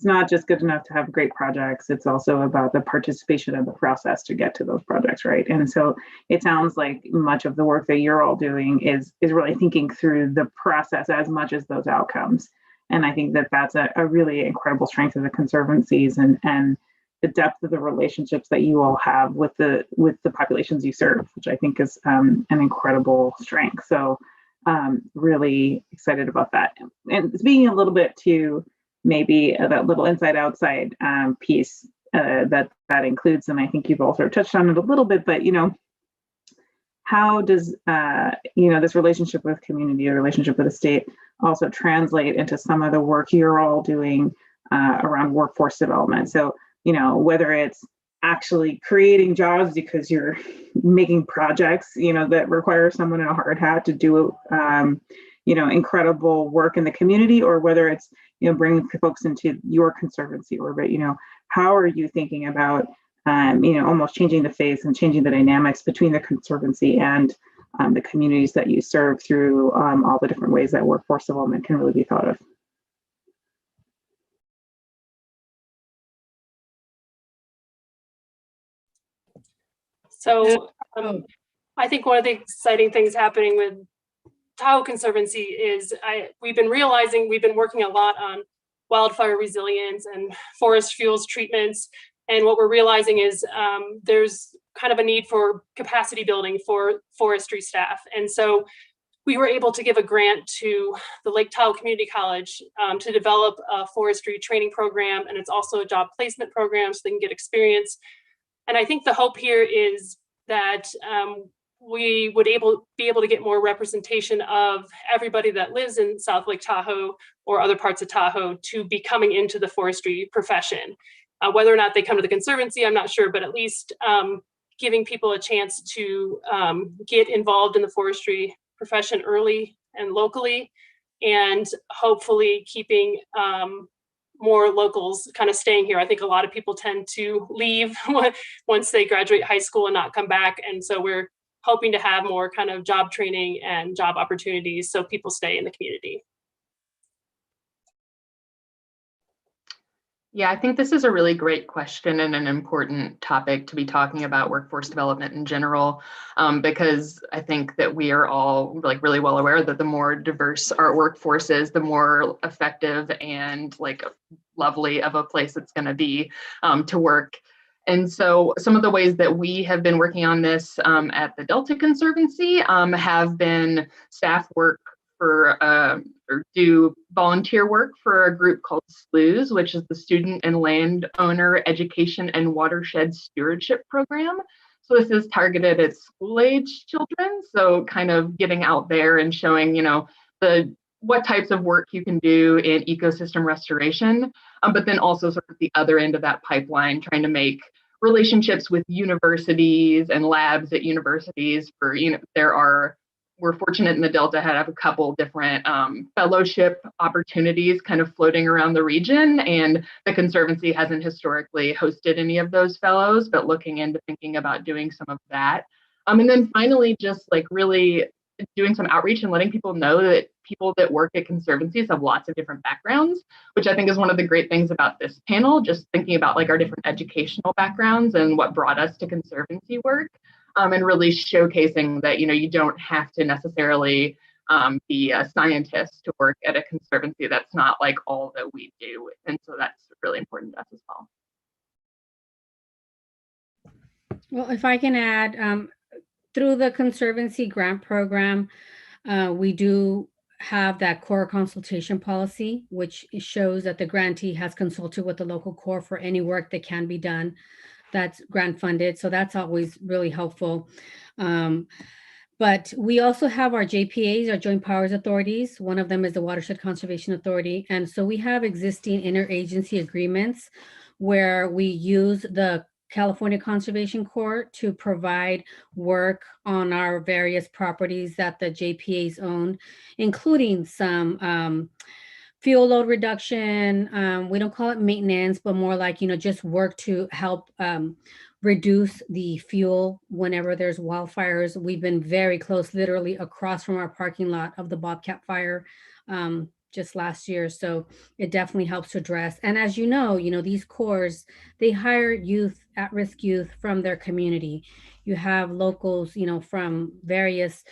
not just good enough to have great projects. It's also about the participation in the process to get to those projects, right? And so it sounds like much of the work that you're all doing is really thinking through the process as much as those outcomes. And I think that that's a really incredible strength of the conservancies and the depth of the relationships that you all have with the populations you serve, which I think is an incredible strength. So really excited about that. And speaking a little bit to maybe that little inside outside piece that includes, and I think you've also touched on it a little bit, but how does this relationship with community, or relationship with the state, also translate into some of the work you're all doing around workforce development? So whether it's actually creating jobs because you're making projects that require someone in a hard hat to do incredible work in the community, or whether it's bringing folks into your conservancy orbit, how are you thinking about almost changing the face and changing the dynamics between the conservancy and the communities that you serve through all the different ways that workforce development can really be thought of? So I think one of the exciting things happening with Tahoe Conservancy is we've been working a lot on wildfire resilience and forest fuels treatments. And what we're realizing is there's kind of a need for capacity building for forestry staff. And so we were able to give a grant to the Lake Tahoe Community College to develop a forestry training program. And it's also a job placement program so they can get experience. And I think the hope here is that we would be able to get more representation of everybody that lives in South Lake Tahoe or other parts of Tahoe to be coming into the forestry profession. Whether or not they come to the Conservancy, I'm not sure, but at least giving people a chance to get involved in the forestry profession early and locally, and hopefully keeping more locals kind of staying here. I think a lot of people tend to leave once they graduate high school and not come back. And so we're hoping to have more kind of job training and job opportunities so people stay in the community. Yeah, I think this is a really great question and an important topic to be talking about workforce development in general, because I think that we are all really well aware that the more diverse our workforce is, the more effective and lovely of a place it's going to be to work. And so some of the ways that we have been working on this at the Delta Conservancy have been staff work or do volunteer work for a group called SLEWS, which is the Student and Landowner Education and Watershed Stewardship Program. So this is targeted at school-age children. So kind of getting out there and showing, what types of work you can do in ecosystem restoration, but then also sort of the other end of that pipeline, trying to make relationships with universities and labs at universities for, we're fortunate in the Delta to have a couple different fellowship opportunities kind of floating around the region. And the Conservancy hasn't historically hosted any of those fellows, but looking into thinking about doing some of that. And then finally, just really doing some outreach and letting people know that people that work at conservancies have lots of different backgrounds, which I think is one of the great things about this panel, just thinking about our different educational backgrounds and what brought us to conservancy work. And really showcasing that, you don't have to necessarily be a scientist to work at a conservancy. That's not all that we do. And so that's really important to us as well. Well, if I can add, through the Conservancy grant program, we do have that core consultation policy, which shows that the grantee has consulted with the local core for any work that can be done that's grant funded. So that's always really helpful. But we also have our JPAs, our Joint Powers Authorities. One of them is the Watershed Conservation Authority. And so we have existing interagency agreements where we use the California Conservation Corps to provide work on our various properties that the JPAs own, including some fuel load reduction. We don't call it maintenance, but more like, just work to help reduce the fuel whenever there's wildfires. We've been very close, literally across from our parking lot of the Bobcat fire just last year. So it definitely helps to address. And as you know, these corps, they hire youth, at-risk youth from their community. You have locals, from various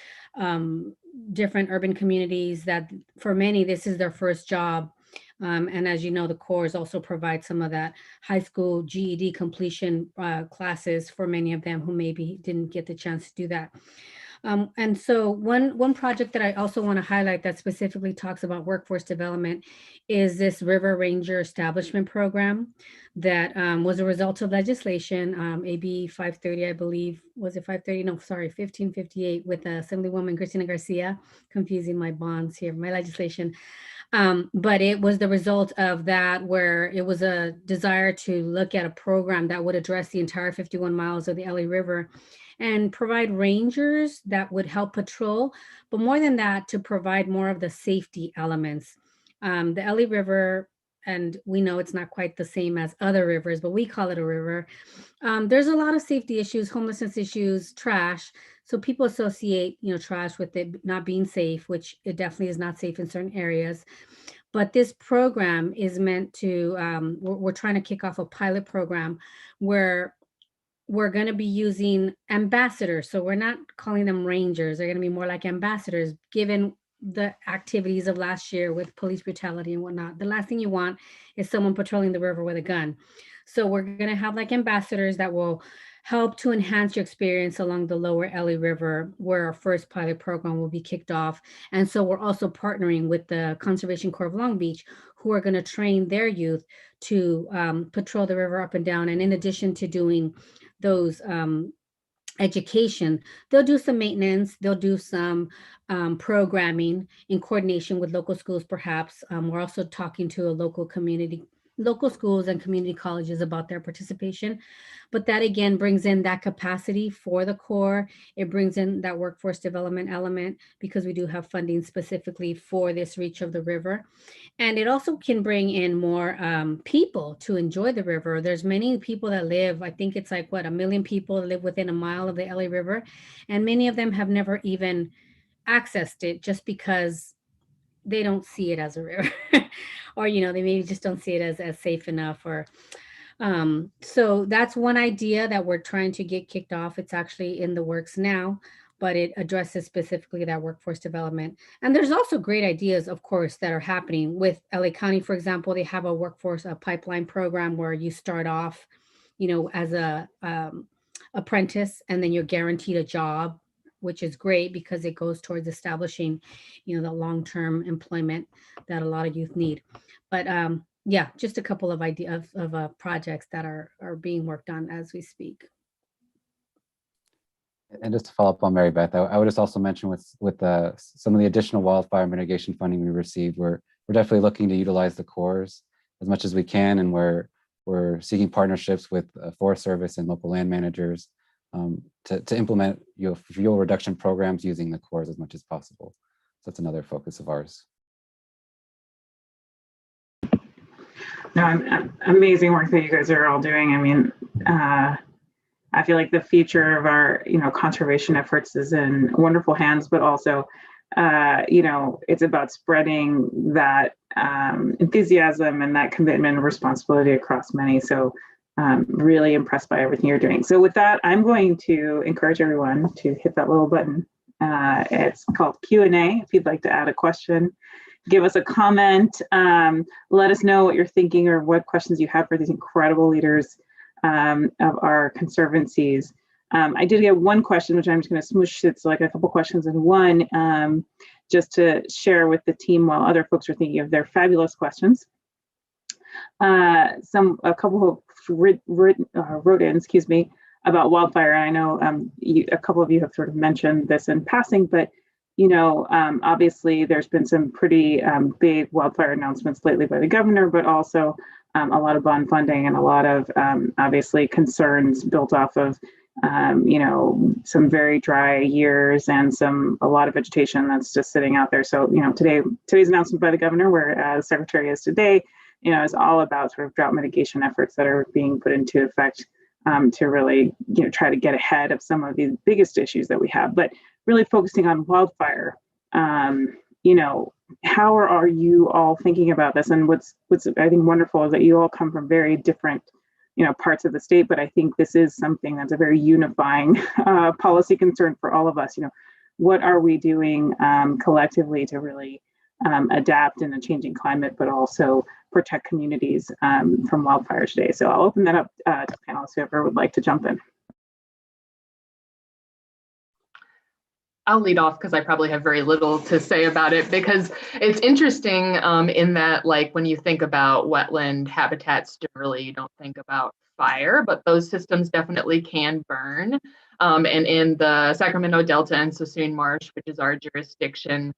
different urban communities that for many, this is their first job. And as you know, the corps also provide some of that high school GED completion classes for many of them who maybe didn't get the chance to do that. And so one project that I also want to highlight that specifically talks about workforce development is this River Ranger Establishment Program that was a result of legislation, AB 530, I believe. Was it 530? No, sorry, 1558 with Assemblywoman Cristina Garcia, confusing my bonds here, my legislation. But it was the result of that, where it was a desire to look at a program that would address the entire 51 miles of the LA River and provide rangers that would help patrol, but more than that, to provide more of the safety elements. The LA River, and we know it's not quite the same as other rivers, but we call it a river. There's a lot of safety issues, homelessness issues, trash. So people associate, trash with it not being safe, which it definitely is not safe in certain areas. But this program is meant to, we're trying to kick off a pilot program where we're going to be using ambassadors. So we're not calling them rangers. They're going to be more like ambassadors, given the activities of last year with police brutality and whatnot. The last thing you want is someone patrolling the river with a gun. So we're going to have like ambassadors that will help to enhance your experience along the lower LA River, where our first pilot program will be kicked off. And so we're also partnering with the Conservation Corps of Long Beach, who are going to train their youth to patrol the river up and down. And in addition to doing those education, they'll do some maintenance, they'll do some programming in coordination with local schools, perhaps. We're also talking to a local schools and community colleges about their participation. But that again brings in that capacity for the Corps. It brings in that workforce development element because we do have funding specifically for this reach of the river. And it also can bring in more people to enjoy the river. There's many people that live, I think it's like, 1 million people that live within a mile of the LA River. And many of them have never even accessed it just because they don't see it as a river or, they maybe just don't see it as safe enough or, so that's one idea that we're trying to get kicked off. It's actually in the works now, but it addresses specifically that workforce development. And there's also great ideas, of course, that are happening with LA County. For example, they have a workforce pipeline program where you start off, as a apprentice, and then you're guaranteed a job, which is great because it goes towards establishing, the long-term employment that a lot of youth need. But yeah, just a couple of ideas of projects that are being worked on as we speak. And just to follow up on Mary Beth, I would just also mention with some of the additional wildfire mitigation funding we received, we're definitely looking to utilize the corps as much as we can, and we're seeking partnerships with Forest Service and local land managers to implement fuel reduction programs using the corps as much as possible. So that's another focus of ours. No, amazing work that you guys are all doing. I mean, I feel like the future of our, conservation efforts is in wonderful hands, but also, it's about spreading that enthusiasm and that commitment and responsibility across many. So really impressed by everything you're doing. So with that, I'm going to encourage everyone to hit that little button. It's called Q&A. If you'd like to add a question, give us a comment, let us know what you're thinking or what questions you have for these incredible leaders of our conservancies. I did get one question, which I'm just going to smoosh it. So like a couple questions in one, just to share with the team while other folks are thinking of their fabulous questions. A couple wrote in, about wildfire. And I know a couple of you have sort of mentioned this in passing, but obviously there's been some pretty big wildfire announcements lately by the governor, but also a lot of bond funding and a lot of obviously concerns built off of some very dry years and a lot of vegetation that's just sitting out there. So today's announcement by the governor, where the secretary is today, is all about sort of drought mitigation efforts that are being put into effect to really try to get ahead of some of the biggest issues that we have, but really focusing on wildfire. How are you all thinking about this? And what's I think wonderful is that you all come from very different parts of the state, but I think this is something that's a very unifying policy concern for all of us. What are we doing collectively to really adapt in a changing climate, but also protect communities from wildfires today? So I'll open that up to panelists, whoever would like to jump in. I'll lead off because I probably have very little to say about it, because it's interesting in that, like, when you think about wetland habitats generally, you don't think about fire, but those systems definitely can burn. And in the Sacramento Delta and Suisun Marsh, which is our jurisdiction,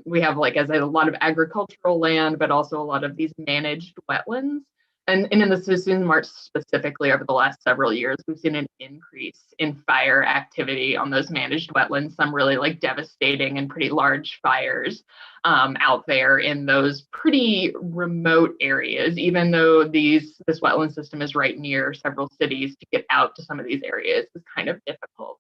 we have, like, as a lot of agricultural land, but also a lot of these managed wetlands. And in the Suisun Marsh specifically, over the last several years, we've seen an increase in fire activity on those managed wetlands, some really like devastating and pretty large fires out there in those pretty remote areas, even though this wetland system is right near several cities. To get out to some of these areas is kind of difficult.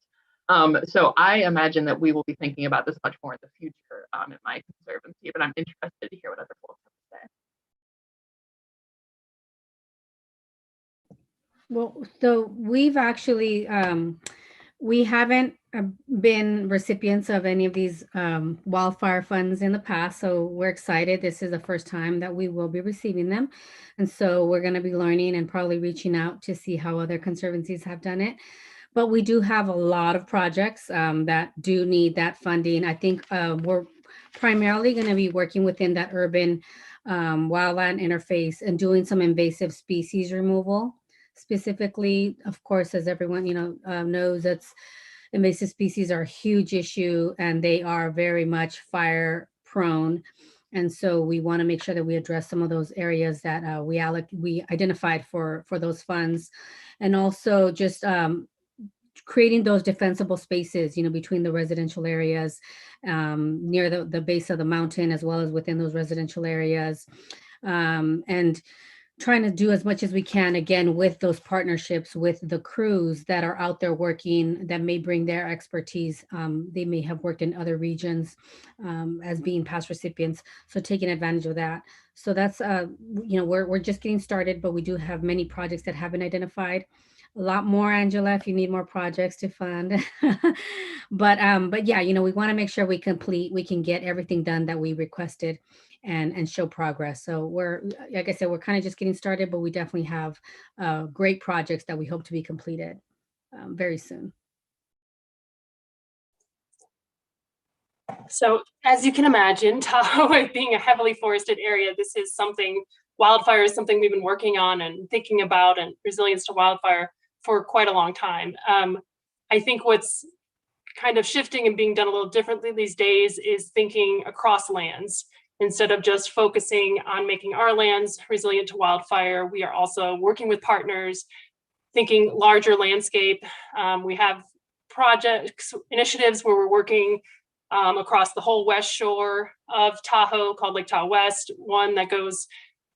So I imagine that we will be thinking about this much more in the future in my conservancy, but I'm interested to hear what other folks have to say. Well, so we've actually, we haven't been recipients of any of these wildfire funds in the past, so we're excited. This is the first time that we will be receiving them. And so we're going to be learning and probably reaching out to see how other conservancies have done it. But we do have a lot of projects that do need that funding. I think we're primarily going to be working within that urban wildland interface and doing some invasive species removal. Specifically, of course, as everyone knows, that's invasive species are a huge issue and they are very much fire prone. And so we want to make sure that we address some of those areas that we identified for those funds, and also just creating those defensible spaces, between the residential areas near the base of the mountain, as well as within those residential areas, and trying to do as much as we can, again, with those partnerships with the crews that are out there working, that may bring their expertise. They may have worked in other regions as being past recipients. So taking advantage of that. So that's, we're just getting started, but we do have many projects that have been identified. A lot more, Angela, if you need more projects to fund. But yeah, we want to make sure we can get everything done that we requested and show progress. So we're, like I said, we're kind of just getting started, but we definitely have great projects that we hope to be completed very soon. So as you can imagine, Tahoe being a heavily forested area, wildfire is something we've been working on and thinking about, and resilience to wildfire for quite a long time. I think what's kind of shifting and being done a little differently these days is thinking across lands. Instead of just focusing on making our lands resilient to wildfire, we are also working with partners, thinking larger landscape. We have initiatives where we're working across the whole west shore of Tahoe called Lake Tahoe West, one that goes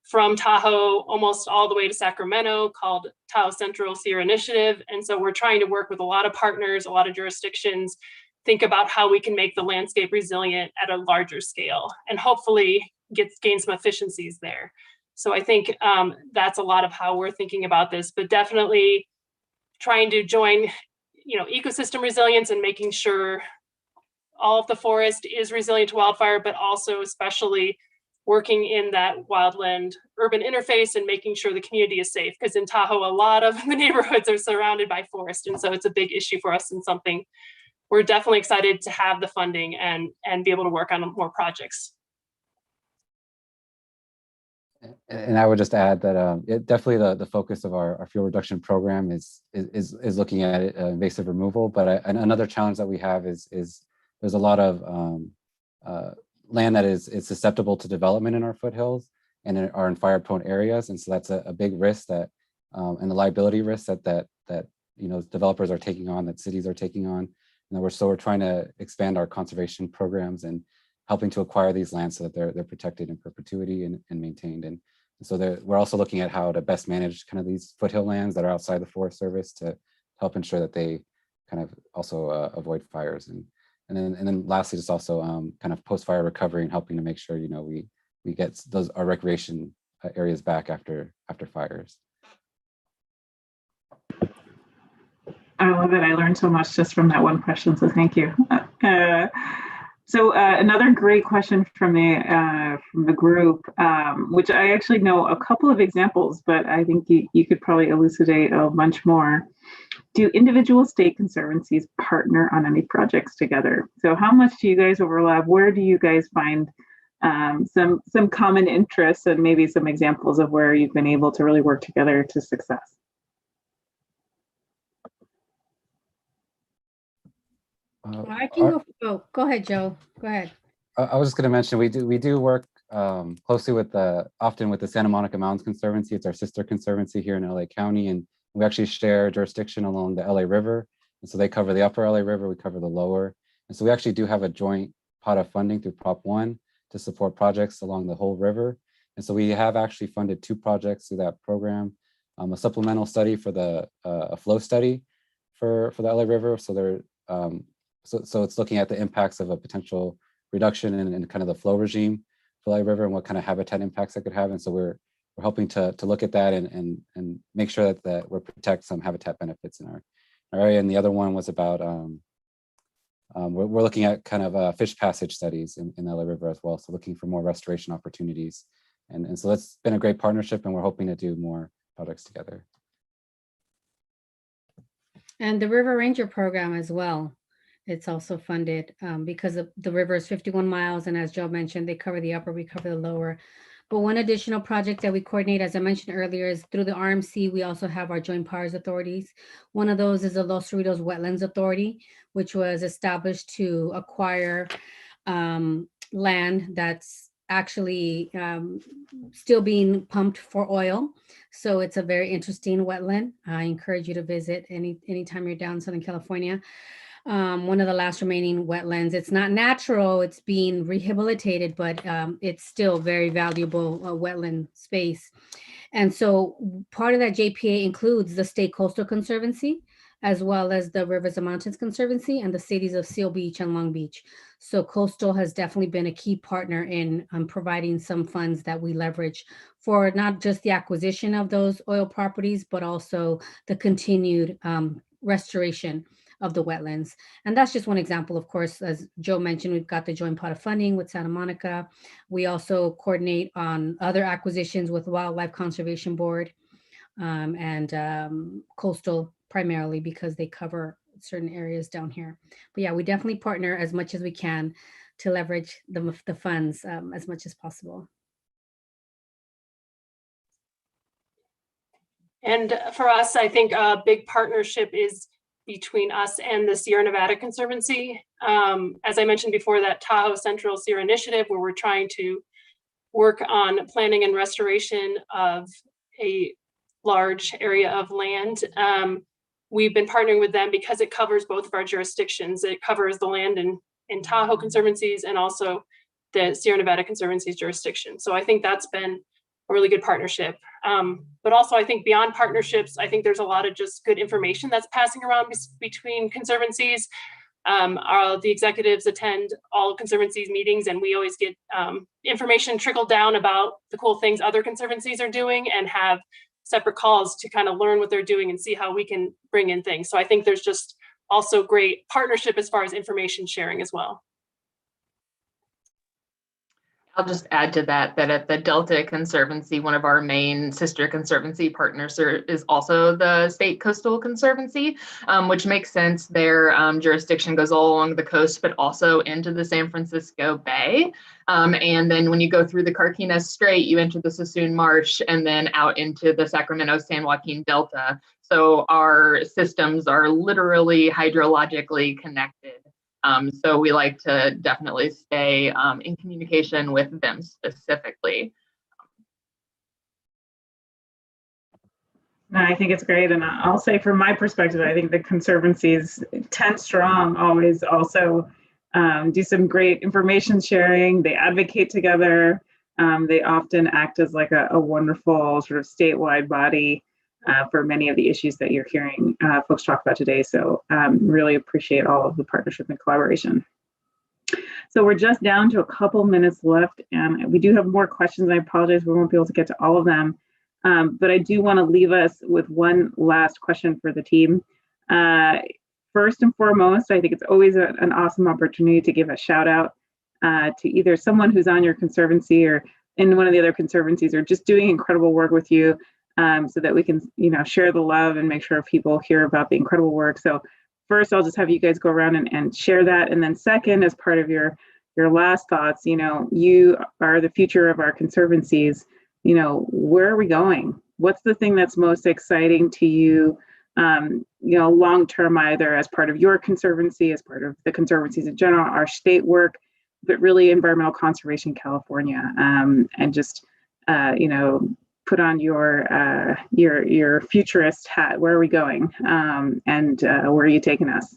from Tahoe almost all the way to Sacramento called Tahoe Central Sierra Initiative. And so we're trying to work with a lot of partners, a lot of jurisdictions, think about how we can make the landscape resilient at a larger scale and hopefully gain some efficiencies there. So I think that's a lot of how we're thinking about this, but definitely trying to join, ecosystem resilience and making sure all of the forest is resilient to wildfire, but also especially working in that wildland urban interface and making sure the community is safe. Because in Tahoe, a lot of the neighborhoods are surrounded by forest. And so it's a big issue for us and something we're definitely excited to have the funding and be able to work on more projects. And I would just add that definitely the focus of our fuel reduction program is looking at invasive removal. But another challenge that we have is there's a lot of land that is susceptible to development in our foothills. and are in fire-prone areas. And so that's a big risk that, and the liability risk that developers are taking on, that cities are taking on. And we're trying to expand our conservation programs and helping to acquire these lands so that they're protected in perpetuity and maintained. And so we're also looking at how to best manage kind of these foothill lands that are outside the Forest Service to help ensure that they kind of also avoid fires. And then lastly, just also kind of post-fire recovery and helping to make sure, we get our recreation areas back after fires. I love it. I learned so much just from that one question, so thank you. So another great question from the group, which I actually know a couple of examples, but I think you could probably elucidate a bunch more. Do individual state conservancies partner on any projects together? So how much do you guys overlap? Where do you guys find some common interests and maybe some examples of where you've been able to really work together to success? I can go ahead, Joe. Go ahead. I was just going to mention we do work closely often with the Santa Monica Mountains Conservancy. It's our sister conservancy here in LA County, and we actually share jurisdiction along the LA River. And so they cover the upper LA River, we cover the lower. And so we actually do have a joint pot of funding through Prop 1 to support projects along the whole river. And so we have actually funded 2 projects through that program, a supplemental study for a flow study for the LA River. So it's looking at the impacts of a potential reduction in kind of the flow regime for the LA River and what kind of habitat impacts that could have. And so we're hoping to look at that and make sure that we protect some habitat benefits in our area. And the other one was about we're looking at kind of fish passage studies in the LA River as well. So looking for more restoration opportunities. And so that's been a great partnership, and we're hoping to do more projects together. And the River Ranger program as well. It's also funded because the river is 51 miles. And as Joe mentioned, they cover the upper, we cover the lower. But one additional project that we coordinate, as I mentioned earlier, is through the RMC. We also have our joint powers authorities. One of those is the Los Cerritos Wetlands Authority, which was established to acquire land that's actually still being pumped for oil. So it's a very interesting wetland. I encourage you to visit anytime you're down in Southern California. One of the last remaining wetlands. It's not natural, it's being rehabilitated, but it's still very valuable wetland space. And so part of that JPA includes the State Coastal Conservancy, as well as the Rivers and Mountains Conservancy and the cities of Seal Beach and Long Beach. So Coastal has definitely been a key partner in providing some funds that we leverage for not just the acquisition of those oil properties, but also the continued restoration of the wetlands. And that's just one example. Of course, as Joe mentioned, we've got the joint pot of funding with Santa Monica. We also coordinate on other acquisitions with Wildlife Conservation Board and Coastal primarily because they cover certain areas down here. But yeah, we definitely partner as much as we can to leverage the funds as much as possible. And for us, I think a big partnership is between us and the Sierra Nevada Conservancy. As I mentioned before, that Tahoe Central Sierra Initiative, where we're trying to work on planning and restoration of a large area of land. We've been partnering with them because it covers both of our jurisdictions. It covers the land in Tahoe Conservancies and also the Sierra Nevada Conservancy's jurisdiction. So I think that's been a really good partnership. But also I think beyond partnerships, I think there's a lot of just good information that's passing around between conservancies. The executives attend all conservancies meetings, and we always get information trickled down about the cool things other conservancies are doing and have separate calls to kind of learn what they're doing and see how we can bring in things. So I think there's just also great partnership as far as information sharing as well. I'll just add to that at the Delta Conservancy, one of our main sister conservancy partners is also the State Coastal Conservancy, which makes sense. Their jurisdiction goes all along the coast, but also into the San Francisco Bay. And then when you go through the Carquinez Strait, you enter the Sassoon Marsh and then out into the Sacramento San Joaquin Delta. So our systems are literally hydrologically connected. So we like to definitely stay in communication with them specifically. No, I think it's great. And I'll say from my perspective, I think the Conservancies 10 strong always also do some great information sharing. They advocate together. They often act as like a wonderful sort of statewide body for many of the issues that you're hearing folks talk about today. So really appreciate all of the partnership and collaboration. So we're just down to a couple minutes left, and we do have more questions. I apologize, we won't be able to get to all of them. But I do want to leave us with one last question for the team. First and foremost, I think it's always an awesome opportunity to give a shout out to either someone who's on your conservancy or in one of the other conservancies or just doing incredible work with you, so that we can, share the love and make sure people hear about the incredible work. So first, I'll just have you guys go around and share that. And then second, as part of your last thoughts, you are the future of our conservancies. Where are we going? What's the thing that's most exciting to you, long term, either as part of your conservancy, as part of the conservancies in general, our state work, but really environmental conservation California, and just, put on your futurist hat. Where are we going? And where are you taking us?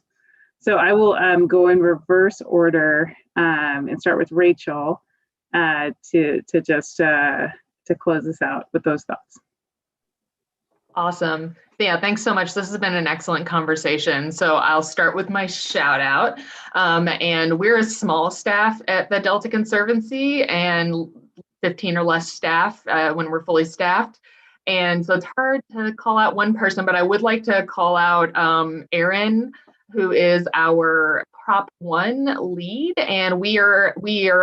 So I will go in reverse order and start with Rachel to close this out with those thoughts. Awesome. Yeah, thanks so much. This has been an excellent conversation. So I'll start with my shout out. And we're a small staff at the Delta Conservancy and 15 or less staff when we're fully staffed. And so it's hard to call out one person, but I would like to call out Erin, who is our Prop 1 lead, and we are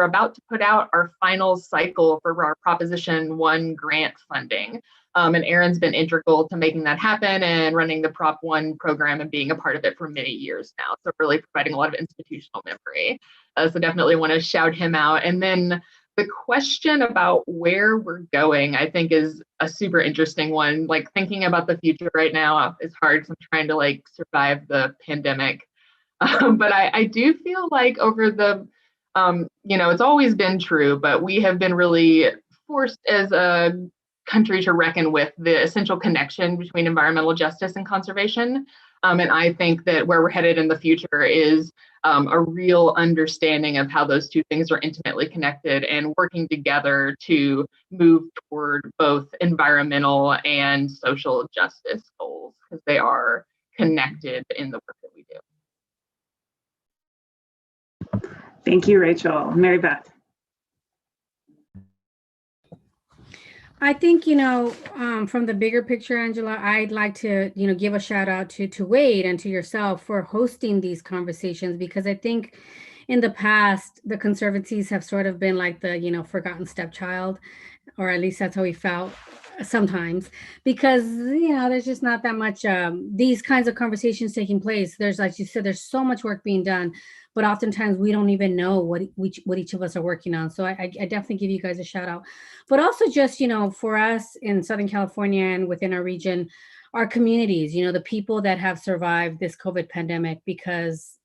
about to put out our final cycle for our Proposition 1 grant funding. And Erin's been integral to making that happen and running the Prop 1 program and being a part of it for many years now. So really providing a lot of institutional memory. So definitely want to shout him out. And then the question about where we're going, I think, is a super interesting one. Like, thinking about the future right now is hard. So I'm trying to survive the pandemic. But I do feel like over the, it's always been true, but we have been really forced as a country to reckon with the essential connection between environmental justice and conservation. And I think that where we're headed in the future is a real understanding of how those two things are intimately connected and working together to move toward both environmental and social justice goals, because they are connected in the work that we do. Thank you, Rachel. Mary Beth. I think, from the bigger picture, Angela, I'd like to, give a shout out to Wade and to yourself for hosting these conversations, because I think in the past, the Conservancies have sort of been like the, forgotten stepchild, or at least that's how we felt sometimes, because, there's just not that much these kinds of conversations taking place. There's, like you said, there's so much work being done, but oftentimes we don't even know what each of us are working on. So I definitely give you guys a shout out. But also just, for us in Southern California and within our region, our communities, the people that have survived this COVID pandemic, because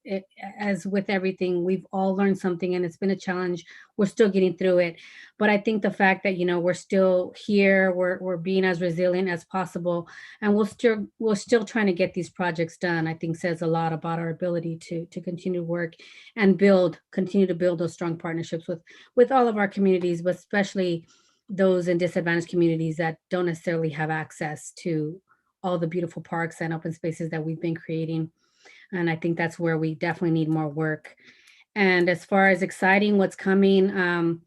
as with everything, we've all learned something and it's been a challenge. We're still getting through it. But I think the fact that, we're still here, we're being as resilient as possible, and we're still trying to get these projects done, I think says a lot about our ability to continue to work and continue to build those strong partnerships with all of our communities, but especially those in disadvantaged communities that don't necessarily have access to all the beautiful parks and open spaces that we've been creating. And I think that's where we definitely need more work. And as far as exciting what's coming,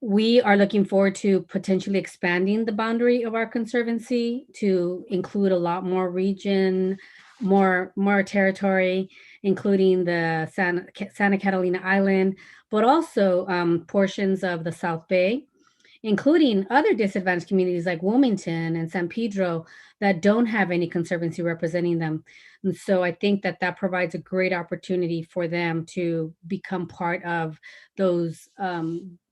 we are looking forward to potentially expanding the boundary of our conservancy to include a lot more region, more territory, including the Santa Catalina Island, but also portions of the South Bay, including other disadvantaged communities like Wilmington and San Pedro that don't have any conservancy representing them. And so I think that provides a great opportunity for them to become part of those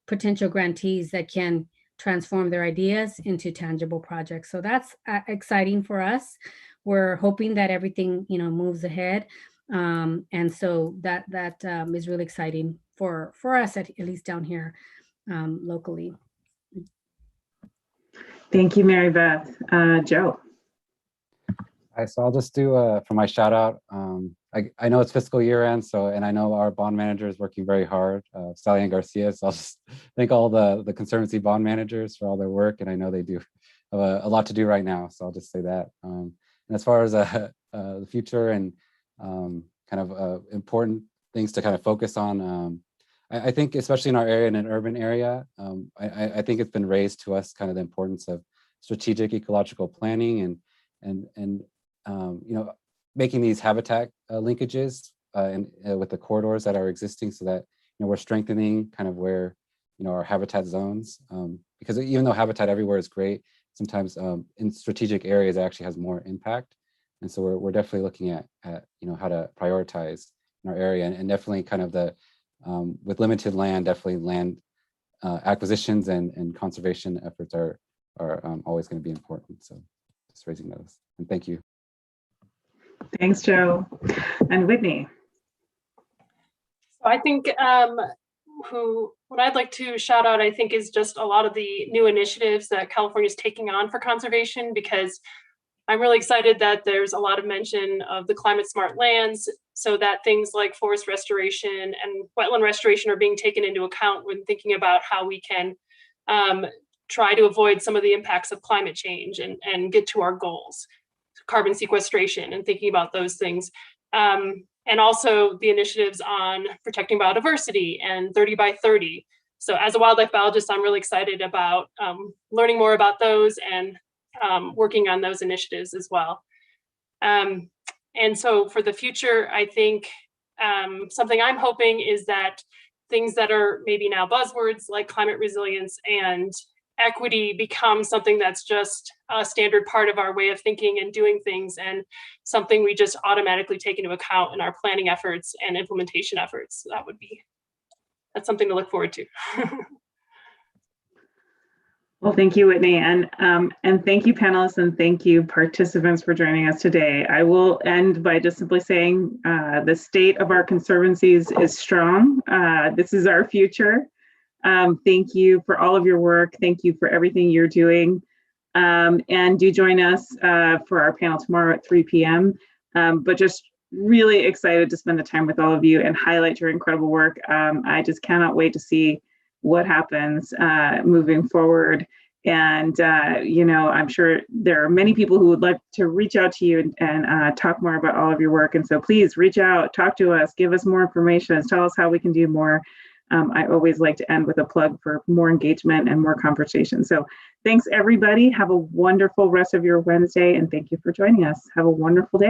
potential grantees that can transform their ideas into tangible projects. So that's exciting for us. We're hoping that everything, moves ahead. And so that is really exciting for us, at least down here locally. Thank you, Mary Beth. Joe. So I'll just do for my shout out. I know it's fiscal year end, and I know our bond manager is working very hard, Sally Ann Garcia. So I'll just thank all the Conservancy bond managers for all their work, and I know they do have a lot to do right now. So I'll just say that. And as far as the future and kind of important things to kind of focus on, I think especially in our area, in an urban area, I think it's been raised to us kind of the importance of strategic ecological planning and making these habitat linkages with the corridors that are existing, so that we're strengthening kind of where our habitat zones, because even though habitat everywhere is great, sometimes in strategic areas it actually has more impact. And so we're definitely looking at how to prioritize in our area, and definitely kind of the with limited land, definitely land acquisitions and conservation efforts are always going to be important. So just raising those, and thank you. Thanks, Joe. And Whitney. So I think what I'd like to shout out, I think, is just a lot of the new initiatives that California is taking on for conservation, because I'm really excited that there's a lot of mention of the climate smart lands, so that things like forest restoration and wetland restoration are being taken into account when thinking about how we can try to avoid some of the impacts of climate change and get to our goals, carbon sequestration, and thinking about those things. And also the initiatives on protecting biodiversity and 30 by 30. So as a wildlife biologist, I'm really excited about learning more about those and working on those initiatives as well. And so for the future, I think something I'm hoping is that things that are maybe now buzzwords like climate resilience and equity become something that's just a standard part of our way of thinking and doing things, and something we just automatically take into account in our planning efforts and implementation efforts. So that's something to look forward to. Well, thank you, Whitney, and thank you, panelists, and thank you, participants, for joining us today. I will end by just simply saying the state of our conservancies is strong. This is our future. Thank you for all of your work. Thank you for everything you're doing. And do join us for our panel tomorrow at 3 p.m. But just really excited to spend the time with all of you and highlight your incredible work. I just cannot wait to see what happens moving forward. And, I'm sure there are many people who would like to reach out to you and talk more about all of your work. And so please reach out, talk to us, give us more information, tell us how we can do more. I always like to end with a plug for more engagement and more conversation. So thanks, everybody. Have a wonderful rest of your Wednesday, and thank you for joining us. Have a wonderful day.